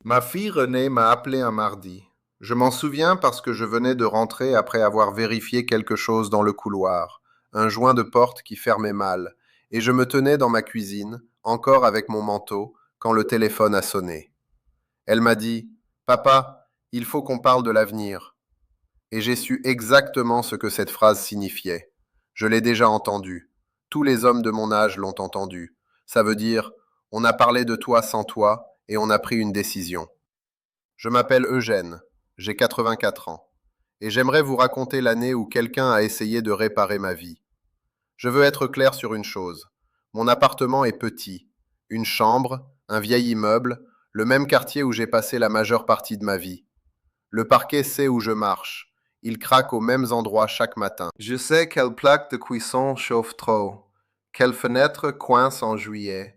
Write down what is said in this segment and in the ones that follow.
Ma fille Renée m'a appelé un mardi. Je m'en souviens parce que je venais de rentrer après avoir vérifié quelque chose dans le couloir, un joint de porte qui fermait mal, et je me tenais dans ma cuisine, encore avec mon manteau, quand le téléphone a sonné. Elle m'a dit, Papa, il faut qu'on parle de l'avenir. Et j'ai su exactement ce que cette phrase signifiait. Je l'ai déjà entendue. Tous les hommes de mon âge l'ont entendue. Ça veut dire, on a parlé de toi sans toi, et on a pris une décision. Je m'appelle Eugène, j'ai 84 ans, et j'aimerais vous raconter l'année où quelqu'un a essayé de réparer ma vie. Je veux être clair sur une chose. Mon appartement est petit, une chambre, un vieil immeuble, le même quartier où j'ai passé la majeure partie de ma vie. Le parquet sait où je marche. Il craque aux mêmes endroits chaque matin. Je sais quelle plaque de cuisson chauffe trop, quelle fenêtre coince en juillet,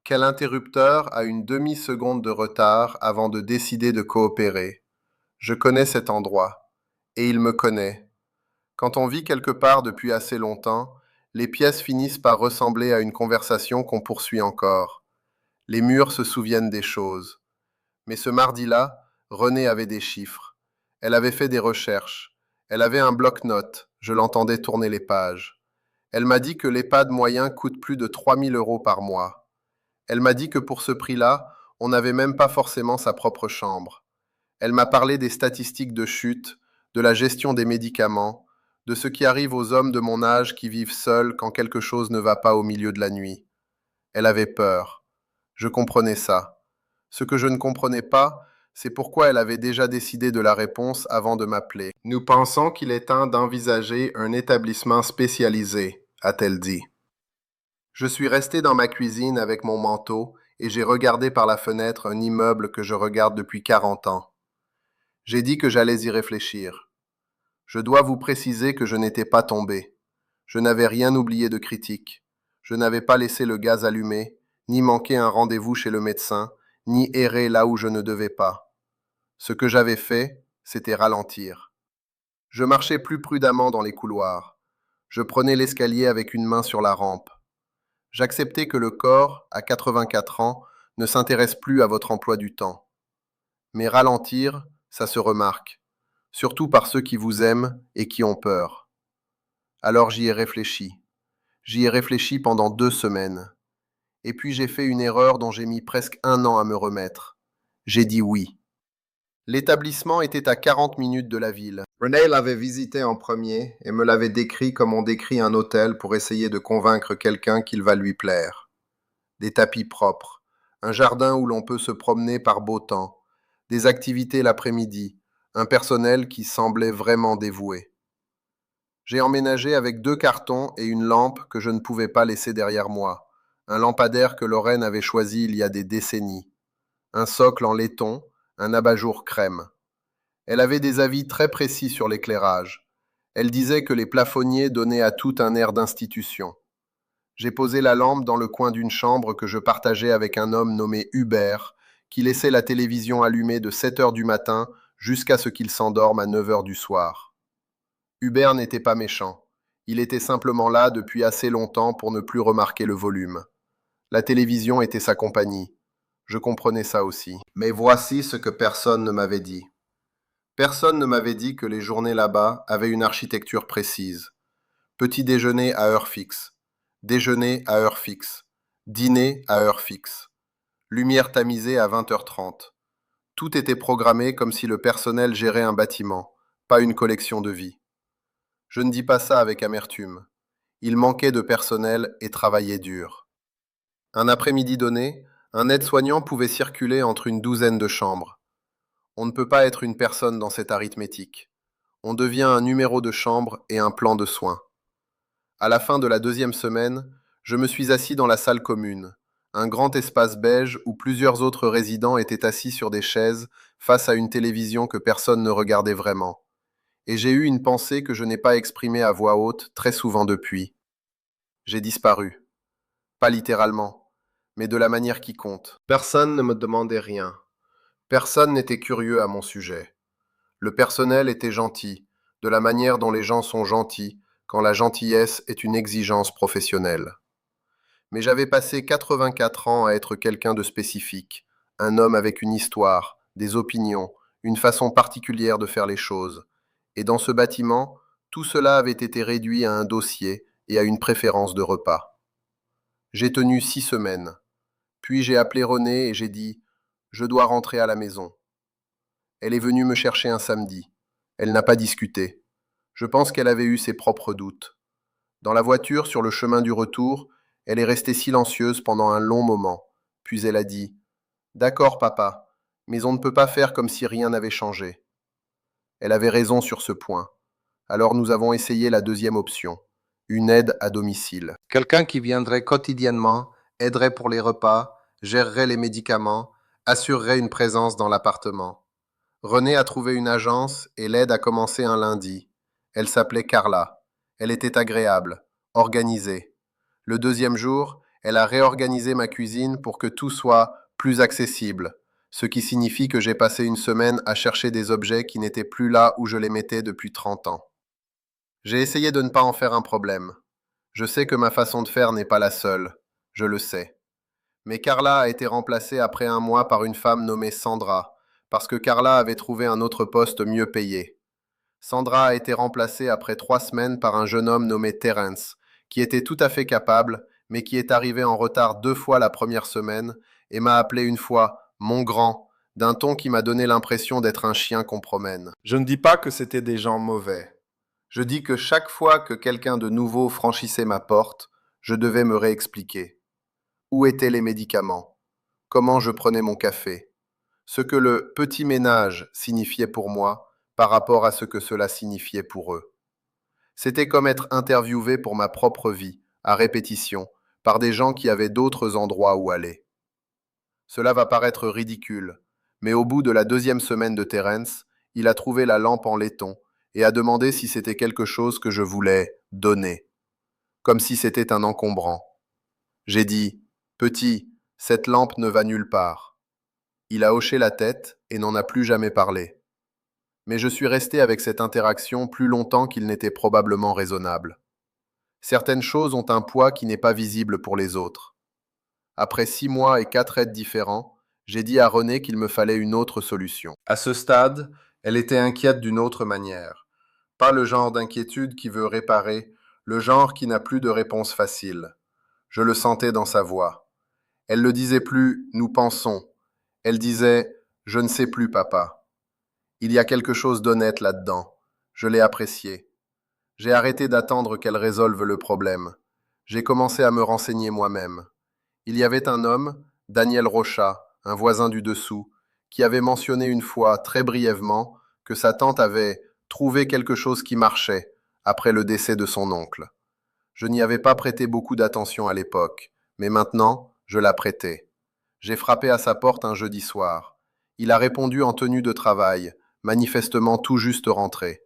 quel interrupteur a une demi-seconde de retard avant de décider de coopérer. Je connais cet endroit, et il me connaît. Quand on vit quelque part depuis assez longtemps, les pièces finissent par ressembler à une conversation qu'on poursuit encore. Les murs se souviennent des choses. Mais ce mardi-là, Renée avait des chiffres. Elle avait fait des recherches. Elle avait un bloc-notes. Je l'entendais tourner les pages. Elle m'a dit que l'EHPAD moyen coûte plus de 3 000 € par mois. Elle m'a dit que pour ce prix-là, on n'avait même pas forcément sa propre chambre. Elle m'a parlé des statistiques de chute, de la gestion des médicaments, de ce qui arrive aux hommes de mon âge qui vivent seuls quand quelque chose ne va pas au milieu de la nuit. Elle avait peur. Je comprenais ça. Ce que je ne comprenais pas, c'est pourquoi elle avait déjà décidé de la réponse avant de m'appeler. Nous pensons qu'il est temps d'envisager un établissement spécialisé, a-t-elle dit. Je suis resté dans ma cuisine avec mon manteau et j'ai regardé par la fenêtre un immeuble que je regarde depuis 40 ans. J'ai dit que j'allais y réfléchir. Je dois vous préciser que je n'étais pas tombé. Je n'avais rien oublié de critique. Je n'avais pas laissé le gaz allumé, ni manqué un rendez-vous chez le médecin, ni erré là où je ne devais pas. Ce que j'avais fait, c'était ralentir. Je marchais plus prudemment dans les couloirs. Je prenais l'escalier avec une main sur la rampe. J'acceptais que le corps, à 84 ans, ne s'intéresse plus à votre emploi du temps. Mais ralentir, ça se remarque, surtout par ceux qui vous aiment et qui ont peur. Alors j'y ai réfléchi. J'y ai réfléchi pendant 2 semaines. Et puis j'ai fait une erreur dont j'ai mis presque 1 an à me remettre. J'ai dit oui. L'établissement était à 40 minutes de la ville. Renee l'avait visité en premier et me l'avait décrit comme on décrit un hôtel pour essayer de convaincre quelqu'un qu'il va lui plaire. Des tapis propres, un jardin où l'on peut se promener par beau temps, des activités l'après-midi, un personnel qui semblait vraiment dévoué. J'ai emménagé avec 2 cartons et une lampe que je ne pouvais pas laisser derrière moi, un lampadaire que Lorraine avait choisi il y a des décennies, un socle en laiton, un abat-jour crème. Elle avait des avis très précis sur l'éclairage. Elle disait que les plafonniers donnaient à tout un air d'institution. J'ai posé la lampe dans le coin d'une chambre que je partageais avec un homme nommé Hubert, qui laissait la télévision allumée de 7 heures du matin jusqu'à ce qu'il s'endorme à 9 heures du soir. Hubert n'était pas méchant. Il était simplement là depuis assez longtemps pour ne plus remarquer le volume. La télévision était sa compagnie. Je comprenais ça aussi. Mais voici ce que personne ne m'avait dit. Personne ne m'avait dit que les journées là-bas avaient une architecture précise. Petit déjeuner à heure fixe. Déjeuner à heure fixe. Dîner à heure fixe. Lumière tamisée à 20h30. Tout était programmé comme si le personnel gérait un bâtiment, pas une collection de vie. Je ne dis pas ça avec amertume. Il manquait de personnel et travaillait dur. Un après-midi donné, un aide-soignant pouvait circuler entre une douzaine de chambres. On ne peut pas être une personne dans cette arithmétique. On devient un numéro de chambre et un plan de soins. À la fin de la 2e semaine, je me suis assis dans la salle commune, un grand espace beige où plusieurs autres résidents étaient assis sur des chaises face à une télévision que personne ne regardait vraiment. Et j'ai eu une pensée que je n'ai pas exprimée à voix haute très souvent depuis. J'ai disparu. Pas littéralement, mais de la manière qui compte. Personne ne me demandait rien. Personne n'était curieux à mon sujet. Le personnel était gentil, de la manière dont les gens sont gentils, quand la gentillesse est une exigence professionnelle. Mais j'avais passé 84 ans à être quelqu'un de spécifique, Un homme avec une histoire, des opinions, une façon particulière de faire les choses. Et dans ce bâtiment, tout cela avait été réduit à un dossier et à une préférence de repas. J'ai tenu 6 semaines. Puis j'ai appelé Renée et j'ai dit: Je dois rentrer à la maison. Elle est venue me chercher un samedi. Elle n'a pas discuté. Je pense qu'elle avait eu ses propres doutes. Dans la voiture, sur le chemin du retour, elle est restée silencieuse pendant un long moment. Puis elle a dit: D'accord, papa, mais on ne peut pas faire comme si rien n'avait changé. Elle avait raison sur ce point. Alors nous avons essayé la deuxième option, une aide à domicile. Quelqu'un qui viendrait quotidiennement, aiderait pour les repas, gérerait les médicaments, assurerait une présence dans l'appartement. Renée a trouvé une agence et l'aide a commencé un lundi. Elle s'appelait Carla. Elle était agréable, organisée. Le deuxième jour, elle a réorganisé ma cuisine pour que tout soit plus accessible, ce qui signifie que j'ai passé une semaine à chercher des objets qui n'étaient plus là où je les mettais depuis 30 ans. J'ai essayé de ne pas en faire un problème. Je sais que ma façon de faire n'est pas la seule, je le sais. Mais Carla a été remplacée après un mois par une femme nommée Sandra, parce que Carla avait trouvé un autre poste mieux payé. Sandra a été remplacée après 3 semaines par un jeune homme nommé Terence, qui était tout à fait capable, mais qui est arrivé en retard 2 fois la première semaine et m'a appelé une fois mon grand, d'un ton qui m'a donné l'impression d'être un chien qu'on promène. Je ne dis pas que c'était des gens mauvais. Je dis que chaque fois que quelqu'un de nouveau franchissait ma porte, je devais me réexpliquer. Où étaient les médicaments? Comment je prenais mon café? Ce que le petit ménage signifiait pour moi par rapport à ce que cela signifiait pour eux. C'était comme être interviewé pour ma propre vie, à répétition, par des gens qui avaient d'autres endroits où aller. Cela va paraître ridicule, mais au bout de la deuxième semaine de Terence, il a trouvé la lampe en laiton et a demandé si c'était quelque chose que je voulais donner, comme si c'était un encombrant. J'ai dit: Petit, cette lampe ne va nulle part. Il a hoché la tête et n'en a plus jamais parlé. Mais je suis resté avec cette interaction plus longtemps qu'il n'était probablement raisonnable. Certaines choses ont un poids qui n'est pas visible pour les autres. Après 6 mois et 4 aides différents, j'ai dit à Renée qu'il me fallait une autre solution. À ce stade, elle était inquiète d'une autre manière. Pas le genre d'inquiétude qui veut réparer, le genre qui n'a plus de réponse facile. Je le sentais dans sa voix. Elle ne disait plus « nous pensons ». Elle disait « je ne sais plus, papa ». Il y a quelque chose d'honnête là-dedans. Je l'ai apprécié. J'ai arrêté d'attendre qu'elle résolve le problème. J'ai commencé à me renseigner moi-même. Il y avait un homme, Daniel Rocha, un voisin du dessous, qui avait mentionné une fois, très brièvement, que sa tante avait trouvé quelque chose qui marchait après le décès de son oncle. Je n'y avais pas prêté beaucoup d'attention à l'époque, mais maintenant, je la prêtais. J'ai frappé à sa porte un jeudi soir. Il a répondu en tenue de travail, manifestement tout juste rentré.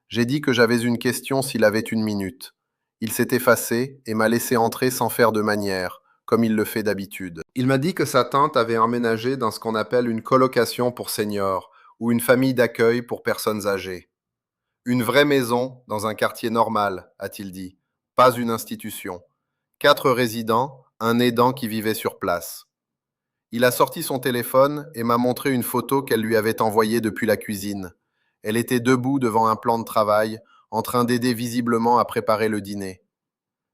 J'ai dit que j'avais une question s'il avait une minute. Il s'est effacé et m'a laissé entrer sans faire de manière, comme il le fait d'habitude. Il m'a dit que sa tante avait emménagé dans ce qu'on appelle une colocation pour seniors, ou une famille d'accueil pour personnes âgées. Une vraie maison dans un quartier normal, a-t-il dit, pas une institution. 4 résidents, un aidant qui vivait sur place. Il a sorti son téléphone et m'a montré une photo qu'elle lui avait envoyée depuis la cuisine. Elle était debout devant un plan de travail, en train d'aider visiblement à préparer le dîner.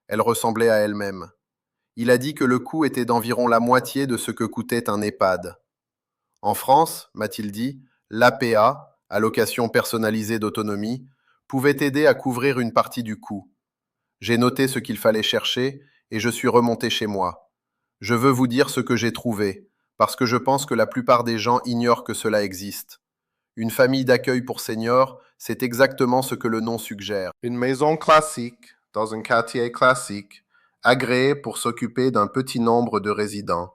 Elle ressemblait à elle-même. Il a dit que le coût était d'environ la moitié de ce que coûtait un EHPAD. En France, m'a-t-il dit, l'APA, allocation personnalisée d'autonomie, pouvait aider à couvrir une partie du coût. J'ai noté ce qu'il fallait chercher et je suis remonté chez moi. Je veux vous dire ce que j'ai trouvé, parce que je pense que la plupart des gens ignorent que cela existe. Une famille d'accueil pour seniors, c'est exactement ce que le nom suggère. Une maison classique, dans un quartier classique, agréée pour s'occuper d'un petit nombre de résidents,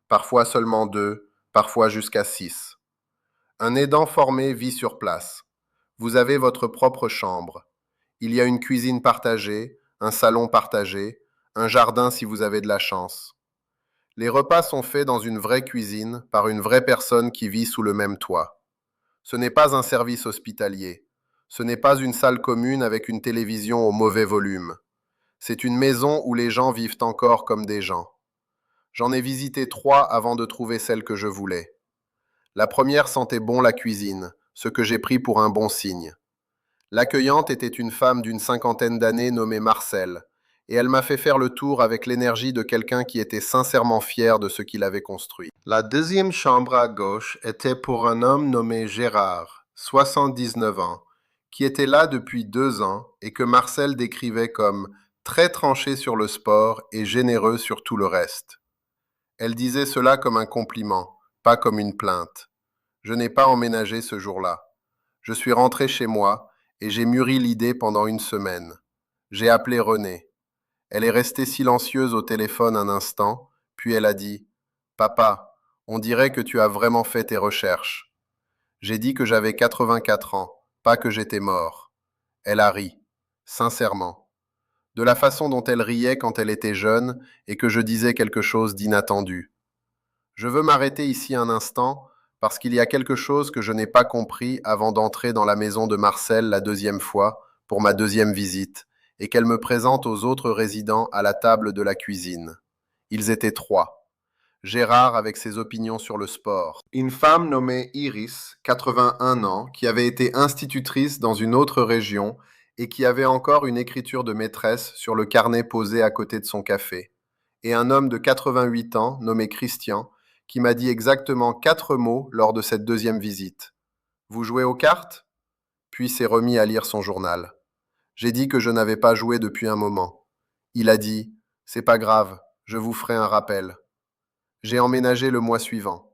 parfois seulement 2, parfois jusqu'à 6. Un aidant formé vit sur place. Vous avez votre propre chambre. Il y a une cuisine partagée, un salon partagé, un jardin si vous avez de la chance. Les repas sont faits dans une vraie cuisine par une vraie personne qui vit sous le même toit. Ce n'est pas un service hospitalier. Ce n'est pas une salle commune avec une télévision au mauvais volume. C'est une maison où les gens vivent encore comme des gens. J'en ai visité 3 avant de trouver celle que je voulais. La première sentait bon la cuisine, ce que j'ai pris pour un bon signe. L'accueillante était une femme d'une cinquantaine d'années nommée Marcel, et elle m'a fait faire le tour avec l'énergie de quelqu'un qui était sincèrement fier de ce qu'il avait construit. La deuxième chambre à gauche était pour un homme nommé Gérard, 79 ans, qui était là depuis 2 ans et que Marcel décrivait comme très tranché sur le sport et généreux sur tout le reste. Elle disait cela comme un compliment, pas comme une plainte. Je n'ai pas emménagé ce jour-là. Je suis rentré chez moi et j'ai mûri l'idée pendant une semaine. J'ai appelé Renée. Elle est restée silencieuse au téléphone un instant, puis elle a dit « Papa, on dirait que tu as vraiment fait tes recherches. » J'ai dit que j'avais 84 ans, pas que j'étais mort. Elle a ri, sincèrement, de la façon dont elle riait quand elle était jeune et que je disais quelque chose d'inattendu. Je veux m'arrêter ici un instant parce qu'il y a quelque chose que je n'ai pas compris avant d'entrer dans la maison de Marcel la deuxième fois pour ma deuxième visite et qu'elle me présente aux autres résidents à la table de la cuisine. Ils étaient 3. Gérard avec ses opinions sur le sport. Une femme nommée Iris, 81 ans, qui avait été institutrice dans une autre région et qui avait encore une écriture de maîtresse sur le carnet posé à côté de son café. Et un homme de 88 ans, nommé Christian, qui m'a dit exactement 4 mots lors de cette deuxième visite. Vous jouez aux cartes? Puis s'est remis à lire son journal. J'ai dit que je n'avais pas joué depuis un moment. Il a dit c'est pas grave, je vous ferai un rappel. J'ai emménagé le mois suivant.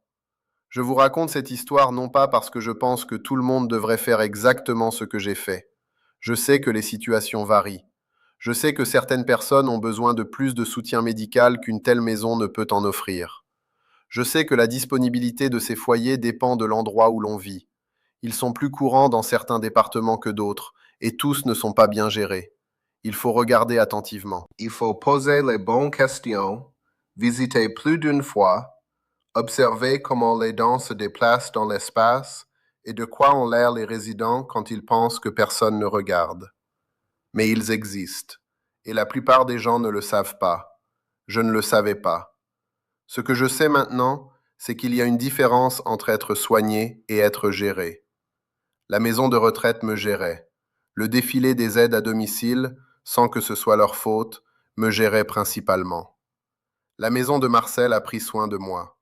Je vous raconte cette histoire non pas parce que je pense que tout le monde devrait faire exactement ce que j'ai fait. Je sais que les situations varient. Je sais que certaines personnes ont besoin de plus de soutien médical qu'une telle maison ne peut en offrir. Je sais que la disponibilité de ces foyers dépend de l'endroit où l'on vit. Ils sont plus courants dans certains départements que d'autres, et tous ne sont pas bien gérés. Il faut regarder attentivement. Il faut poser les bonnes questions, visiter plus d'une fois, observer comment les dents se déplacent dans l'espace et de quoi ont l'air les résidents quand ils pensent que personne ne regarde. Mais ils existent, et la plupart des gens ne le savent pas. Je ne le savais pas. Ce que je sais maintenant, c'est qu'il y a une différence entre être soigné et être géré. La maison de retraite me gérait. Le défilé des aides à domicile, sans que ce soit leur faute, me gérait principalement. La maison de Marcel a pris soin de moi.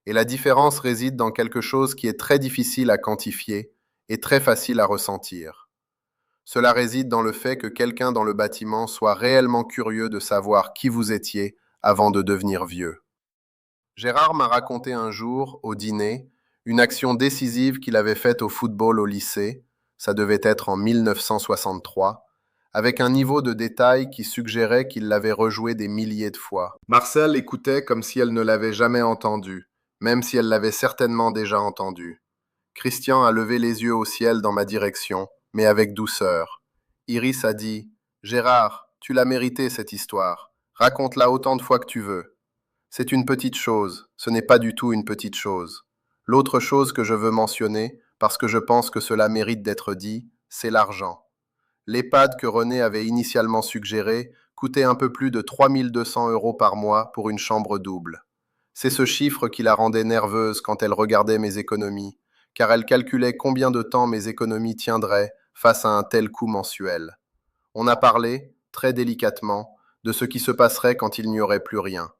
Et la différence réside dans quelque chose qui est très difficile à quantifier et très facile à ressentir. Cela réside dans le fait que quelqu'un dans le bâtiment soit réellement curieux de savoir qui vous étiez avant de devenir vieux. Gérard m'a raconté un jour, au dîner, une action décisive qu'il avait faite au football au lycée, ça devait être en 1963, avec un niveau de détail qui suggérait qu'il l'avait rejoué des milliers de fois. Marcel écoutait comme si elle ne l'avait jamais entendu, même si elle l'avait certainement déjà entendu. Christian a levé les yeux au ciel dans ma direction, mais avec douceur. Iris a dit « Gérard, tu l'as mérité cette histoire. Raconte-la autant de fois que tu veux. » C'est une petite chose, ce n'est pas du tout une petite chose. L'autre chose que je veux mentionner, parce que je pense que cela mérite d'être dit, c'est l'argent. L'EHPAD que René avait initialement suggéré coûtait un peu plus de 3200 € par mois pour une chambre double. C'est ce chiffre qui la rendait nerveuse quand elle regardait mes économies, car elle calculait combien de temps mes économies tiendraient face à un tel coût mensuel. On a parlé, très délicatement, de ce qui se passerait quand il n'y aurait plus rien.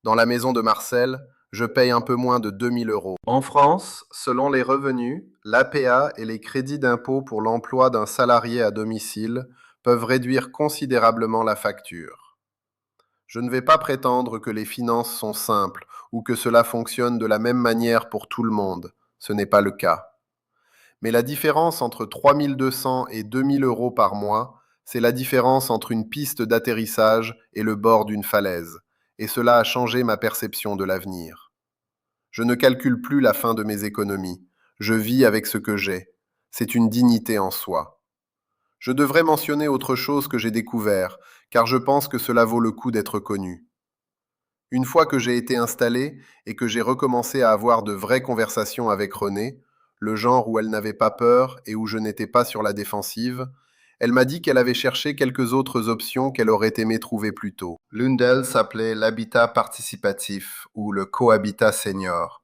Dans la maison de Marcel, je paye un peu moins de 2000 €. En France, selon les revenus, l'APA et les crédits d'impôt pour l'emploi d'un salarié à domicile peuvent réduire considérablement la facture. Je ne vais pas prétendre que les finances sont simples ou que cela fonctionne de la même manière pour tout le monde. Ce n'est pas le cas. Mais la différence entre 3200 et 2000 € par mois, c'est la différence entre une piste d'atterrissage et le bord d'une falaise. Et cela a changé ma perception de l'avenir. Je ne calcule plus la fin de mes économies. Je vis avec ce que j'ai. C'est une dignité en soi. Je devrais mentionner autre chose que j'ai découvert, car je pense que cela vaut le coup d'être connu. Une fois que j'ai été installé et que j'ai recommencé à avoir de vraies conversations avec Renée, le genre où elle n'avait pas peur et où je n'étais pas sur la défensive, Elle m'a dit qu'elle avait cherché quelques autres options qu'elle aurait aimé trouver plus tôt. L'une d'elles s'appelait l'habitat participatif ou le cohabitat senior.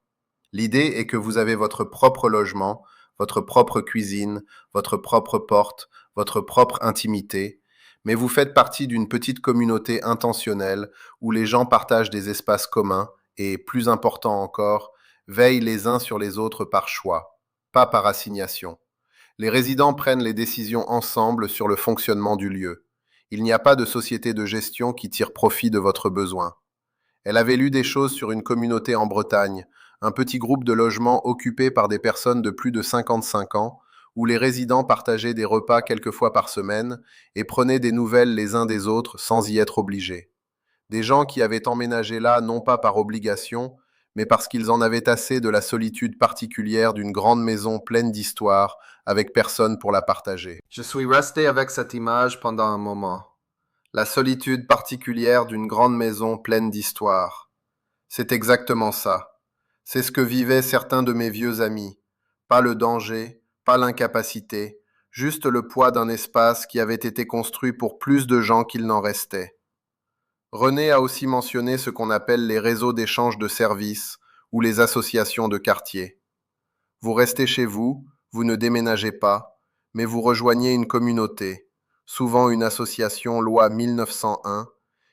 L'idée est que vous avez votre propre logement, votre propre cuisine, votre propre porte, votre propre intimité, mais vous faites partie d'une petite communauté intentionnelle où les gens partagent des espaces communs et, plus important encore, veillent les uns sur les autres par choix, pas par assignation. Les résidents prennent les décisions ensemble sur le fonctionnement du lieu. Il n'y a pas de société de gestion qui tire profit de votre besoin. Elle avait lu des choses sur une communauté en Bretagne, un petit groupe de logements occupés par des personnes de plus de 55 ans, où les résidents partageaient des repas quelques fois par semaine et prenaient des nouvelles les uns des autres sans y être obligés. Des gens qui avaient emménagé là non pas par obligation, mais parce qu'ils en avaient assez de la solitude particulière d'une grande maison pleine d'histoires, avec personne pour la partager. Je suis resté avec cette image pendant un moment. La solitude particulière d'une grande maison pleine d'histoires. C'est exactement ça. C'est ce que vivaient certains de mes vieux amis. Pas le danger, pas l'incapacité, juste le poids d'un espace qui avait été construit pour plus de gens qu'il n'en restait. René a aussi mentionné ce qu'on appelle les réseaux d'échange de services ou les associations de quartier. Vous restez chez vous, vous ne déménagez pas, mais vous rejoignez une communauté, souvent une association loi 1901,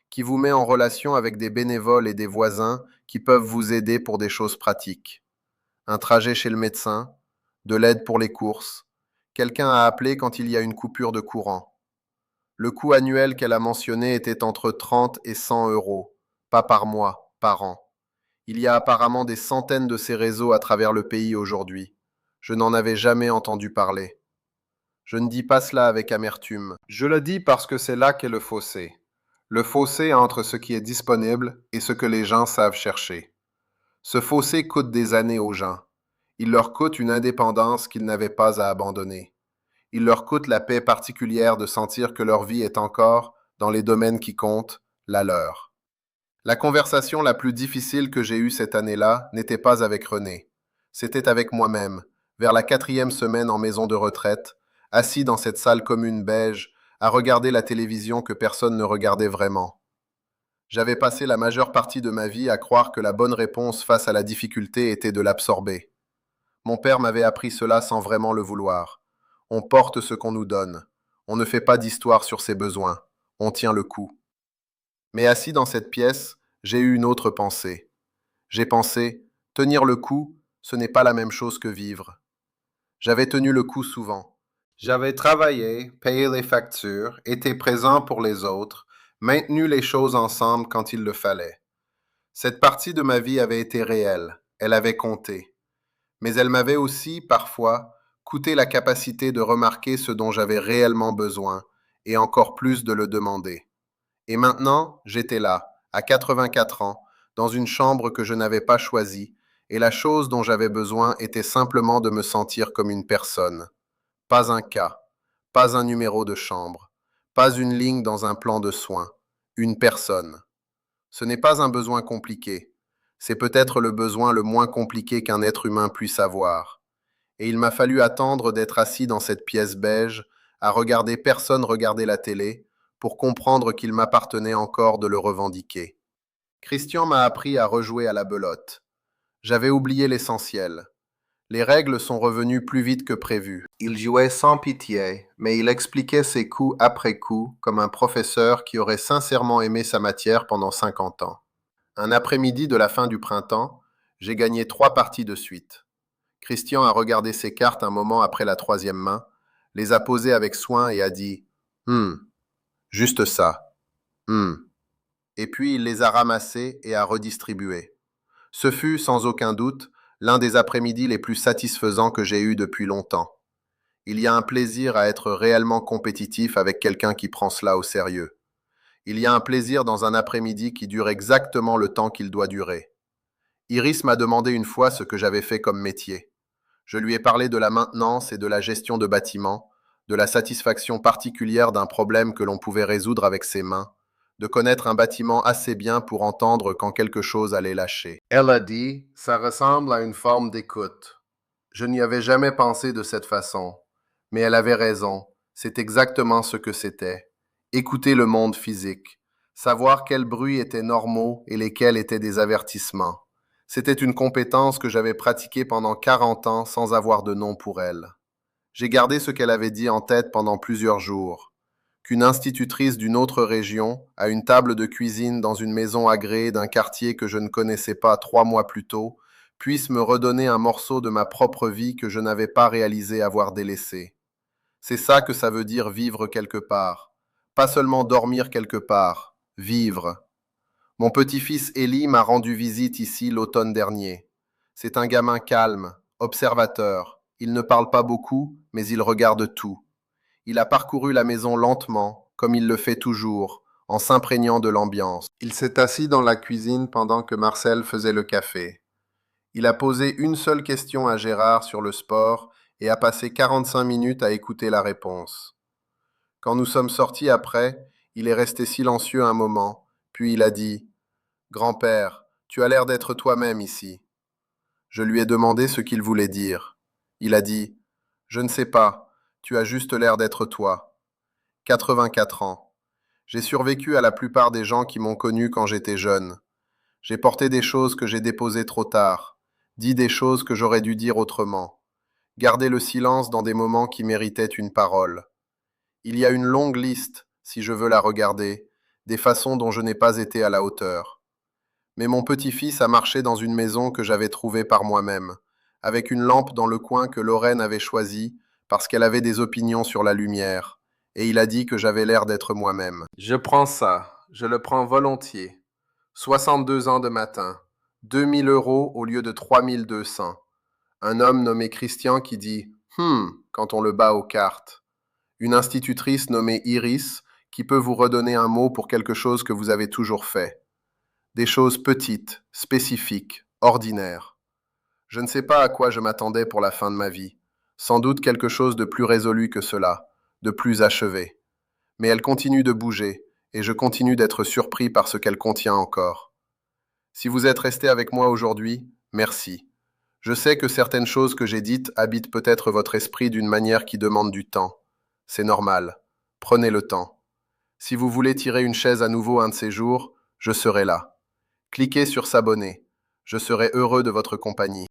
qui vous met en relation avec des bénévoles et des voisins qui peuvent vous aider pour des choses pratiques. Un trajet chez le médecin, de l'aide pour les courses, quelqu'un à appeler quand il y a une coupure de courant. Le coût annuel qu'elle a mentionné était entre 30 et 100 euros, pas par mois, par an. Il y a apparemment des centaines de ces réseaux à travers le pays aujourd'hui. Je n'en avais jamais entendu parler. Je ne dis pas cela avec amertume. Je le dis parce que c'est là qu'est le fossé. Le fossé entre ce qui est disponible et ce que les gens savent chercher. Ce fossé coûte des années aux gens. Il leur coûte une indépendance qu'ils n'avaient pas à abandonner. Il leur coûte la paix particulière de sentir que leur vie est encore, dans les domaines qui comptent, la leur. La conversation la plus difficile que j'ai eue cette année-là n'était pas avec René. C'était avec moi-même, vers la 4e semaine en maison de retraite, assis dans cette salle commune beige, à regarder la télévision que personne ne regardait vraiment. J'avais passé la majeure partie de ma vie à croire que la bonne réponse face à la difficulté était de l'absorber. Mon père m'avait appris cela sans vraiment le vouloir. On porte ce qu'on nous donne. On ne fait pas d'histoire sur ses besoins. On tient le coup. Mais assis dans cette pièce, j'ai eu une autre pensée. J'ai pensé, tenir le coup, ce n'est pas la même chose que vivre. J'avais tenu le coup souvent. J'avais travaillé, payé les factures, été présent pour les autres, maintenu les choses ensemble quand il le fallait. Cette partie de ma vie avait été réelle, elle avait compté. Mais elle m'avait aussi, parfois, coûté la capacité de remarquer ce dont j'avais réellement besoin, et encore plus de le demander. Et maintenant, j'étais là, à 84 ans, dans une chambre que je n'avais pas choisie, et la chose dont j'avais besoin était simplement de me sentir comme une personne. Pas un cas, pas un numéro de chambre, pas une ligne dans un plan de soins, une personne. Ce n'est pas un besoin compliqué. C'est peut-être le besoin le moins compliqué qu'un être humain puisse avoir. Et il m'a fallu attendre d'être assis dans cette pièce beige, à regarder personne regarder la télé, pour comprendre qu'il m'appartenait encore de le revendiquer. Christian m'a appris à rejouer à la belote. J'avais oublié l'essentiel. Les règles sont revenues plus vite que prévu. Il jouait sans pitié, mais il expliquait ses coups après coup comme un professeur qui aurait sincèrement aimé sa matière pendant 50 ans. Un après-midi de la fin du printemps, j'ai gagné 3 parties de suite. Christian a regardé ses cartes un moment après la 3e main, les a posées avec soin et a dit « juste ça. Et puis il les a ramassées et a redistribuées. Ce fut, sans aucun doute, l'un des après-midi les plus satisfaisants que j'ai eus depuis longtemps. Il y a un plaisir à être réellement compétitif avec quelqu'un qui prend cela au sérieux. Il y a un plaisir dans un après-midi qui dure exactement le temps qu'il doit durer. Iris m'a demandé une fois ce que j'avais fait comme métier. Je lui ai parlé de la maintenance et de la gestion de bâtiments, de la satisfaction particulière d'un problème que l'on pouvait résoudre avec ses mains, de connaître un bâtiment assez bien pour entendre quand quelque chose allait lâcher. Elle a dit, ça ressemble à une forme d'écoute. Je n'y avais jamais pensé de cette façon, mais elle avait raison. C'est exactement ce que c'était. Écouter le monde physique. Savoir quels bruits étaient normaux et lesquels étaient des avertissements. C'était une compétence que j'avais pratiquée pendant 40 ans sans avoir de nom pour elle. J'ai gardé ce qu'elle avait dit en tête pendant plusieurs jours. Qu'une institutrice d'une autre région, à une table de cuisine dans une maison agréée d'un quartier que je ne connaissais pas 3 mois plus tôt, puisse me redonner un morceau de ma propre vie que je n'avais pas réalisé avoir délaissé. C'est ça que ça veut dire vivre quelque part. Pas seulement dormir quelque part, vivre. Mon petit-fils Élie m'a rendu visite ici l'automne dernier. C'est un gamin calme, observateur. Il ne parle pas beaucoup, mais il regarde tout. Il a parcouru la maison lentement, comme il le fait toujours, en s'imprégnant de l'ambiance. Il s'est assis dans la cuisine pendant que Marcel faisait le café. Il a posé une seule question à Gérard sur le sport et a passé 45 minutes à écouter la réponse. Quand nous sommes sortis après, il est resté silencieux un moment, puis il a dit « Grand-père, tu as l'air d'être toi-même ici. » Je lui ai demandé ce qu'il voulait dire. Il a dit « Je ne sais pas, tu as juste l'air d'être toi. » 84 ans. J'ai survécu à la plupart des gens qui m'ont connu quand j'étais jeune. J'ai porté des choses que j'ai déposées trop tard, dit des choses que j'aurais dû dire autrement, gardé le silence dans des moments qui méritaient une parole. Il y a une longue liste, si je veux la regarder, des façons dont je n'ai pas été à la hauteur. Mais mon petit-fils a marché dans une maison que j'avais trouvée par moi-même, avec une lampe dans le coin que Lorraine avait choisie parce qu'elle avait des opinions sur la lumière, et il a dit que j'avais l'air d'être moi-même. Je prends ça, je le prends volontiers. 62 ans de matin, 2 000 € au lieu de 3 200. Un homme nommé Christian qui dit « quand on le bat aux cartes. Une institutrice nommée Iris qui peut vous redonner un mot pour quelque chose que vous avez toujours fait. Des choses petites, spécifiques, ordinaires. Je ne sais pas à quoi je m'attendais pour la fin de ma vie. Sans doute quelque chose de plus résolu que cela, de plus achevé. Mais elle continue de bouger, et je continue d'être surpris par ce qu'elle contient encore. Si vous êtes resté avec moi aujourd'hui, merci. Je sais que certaines choses que j'ai dites habitent peut-être votre esprit d'une manière qui demande du temps. C'est normal. Prenez le temps. Si vous voulez tirer une chaise à nouveau un de ces jours, je serai là. Cliquez sur s'abonner. Je serai heureux de votre compagnie.